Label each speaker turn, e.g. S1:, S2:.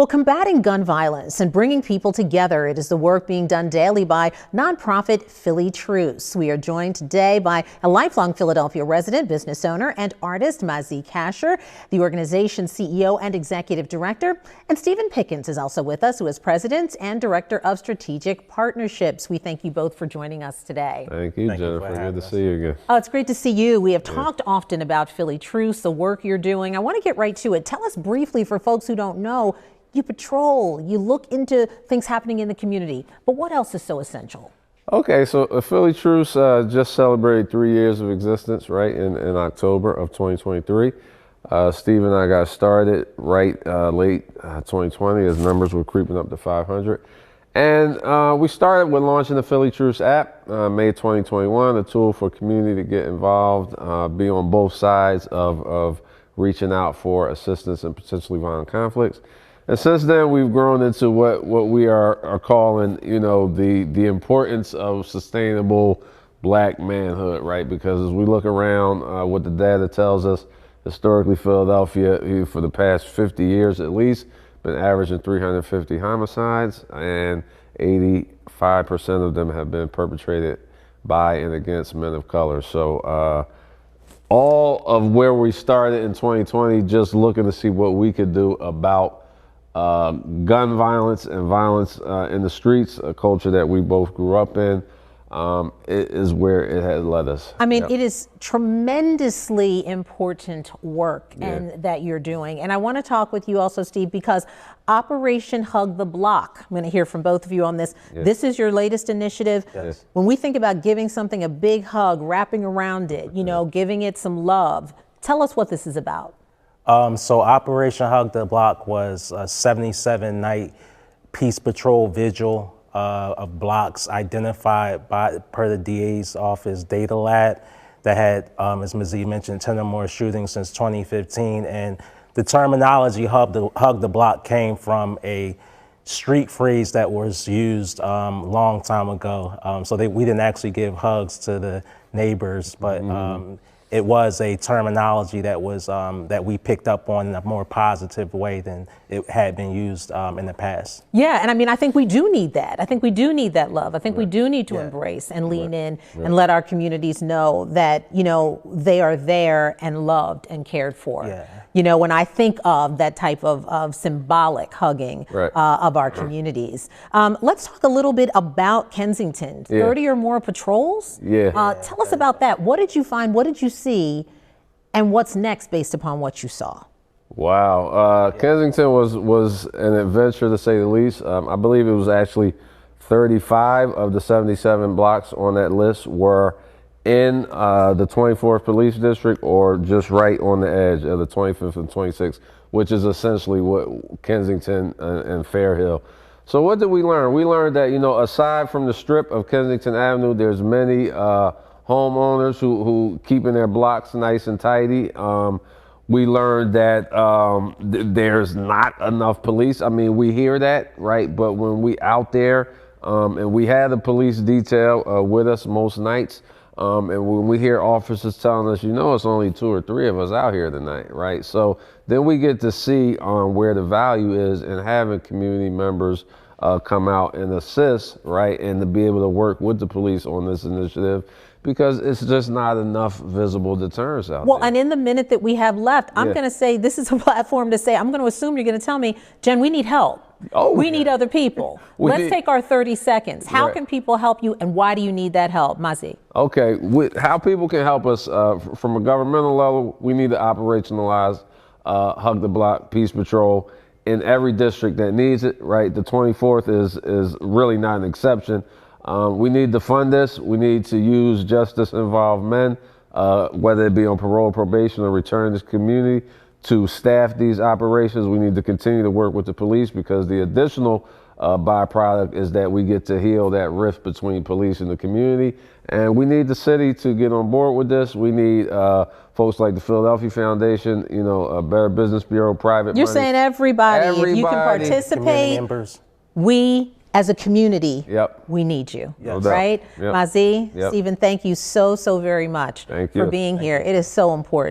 S1: Well, combating gun violence and bringing people together, it is the work being done daily by nonprofit PHILLY TRUCE. We are joined today by a lifelong Philadelphia resident, business owner, and artist, Mazzie, the organization's CEO and executive director. And Stephen Pickens is also with us, who is president and director of strategic partnerships. We thank you both for joining us today.
S2: Thank you, Jennifer. Good to see you again.
S1: Oh, it's great to see you. We have talked often about PHILLY TRUCE, the work you're doing. I want to get right to it. Tell us briefly, for folks who don't know, you patrol, you look into things happening in the community, but what else is so essential?
S2: Okay, so PHILLY TRUCE just celebrated 3 years of existence, right, in October of 2023. Steve and I got started late 2020 as numbers were creeping up to 500. And we started with launching the PHILLY TRUCE app, May 2021, a tool for community to get involved, be on both sides of reaching out for assistance in potentially violent conflicts. And since then, we've grown into what we are calling, you know, the importance of sustainable Black manhood, right? Because as we look around, what the data tells us, historically, Philadelphia, for the past 50 years at least, been averaging 350 homicides, and 85% of them have been perpetrated by and against men of color. So all of where we started in 2020, just looking to see what we could do about gun violence and violence in the streets, a culture that we both grew up in, it is where it has led us.
S1: I mean, it is tremendously important work and that you're doing. And I want to talk with you also, Steve, because Operation Hug the Block, I'm going to hear from both of you on this. This is your latest initiative. When we think about giving something a big hug, wrapping around it, you know, giving it some love, tell us what this is about.
S3: So Operation Hug the Block was a 77-night peace patrol vigil of blocks identified per the DA's office data lab that had, as Mazzie mentioned, 10 or more shootings since 2015. And the terminology hug the block came from a street phrase that was used long time ago. So we didn't actually give hugs to the neighbors, but it was a terminology that was that we picked up on in a more positive way than it had been used in the past. Yeah,
S1: and I mean, I think we do need that. I think we do need that love. I think we do need to embrace and lean in and let our communities know that, you know, they are there and loved and cared for. You know, when I think of that type of symbolic hugging of our communities. Let's talk a little bit about Kensington. 30 or more patrols? Tell us about that. What did you find? What did you see? And what's next based upon what you saw?
S2: Wow. Kensington was an adventure, to say the least. I believe it was actually 35 of the 77 blocks on that list were in the 24th Police District, or just right on the edge of the 25th and 26th, which is essentially what Kensington and Fairhill. So what did we learn? We learned that, you know, aside from the strip of Kensington Avenue, there's many homeowners who keeping their blocks nice and tidy. We learned that there's not enough police. I mean, we hear that, right? But when we out there, and we had a police detail with us most nights, and when we hear officers telling us, you know, it's only 2 or 3 of us out here tonight, right? So then we get to see where the value is in having community members come out and assist, right? And to be able to work with the police on this initiative, because it's just not enough visible deterrence out there.
S1: Well, and in the minute that we have left, I'm going to say, this is a platform to say, I'm going to assume you're going to tell me, Jen, we need help. We need other people. Let's take our 30 seconds. How can people help you, and why do you need that help, Mazzie?
S2: Okay, how people can help us from a governmental level, we need to operationalize Hug the Block Peace Patrol in every district that needs it, right? The 24th is really not an exception. We need to fund this. We need to use justice-involved men, whether it be on parole, probation, or return to the community, to staff these operations. We need to continue to work with the police, because the additional byproduct is that we get to heal that rift between police and the community. And we need the city to get on board with this. We need folks like the Philadelphia Foundation, you know, a Better Business Bureau, private money.
S1: You're saying everybody, if you can participate, we as a community, we need you, right? Mazzie, Stephen, thank you so very much for being here. It is so important.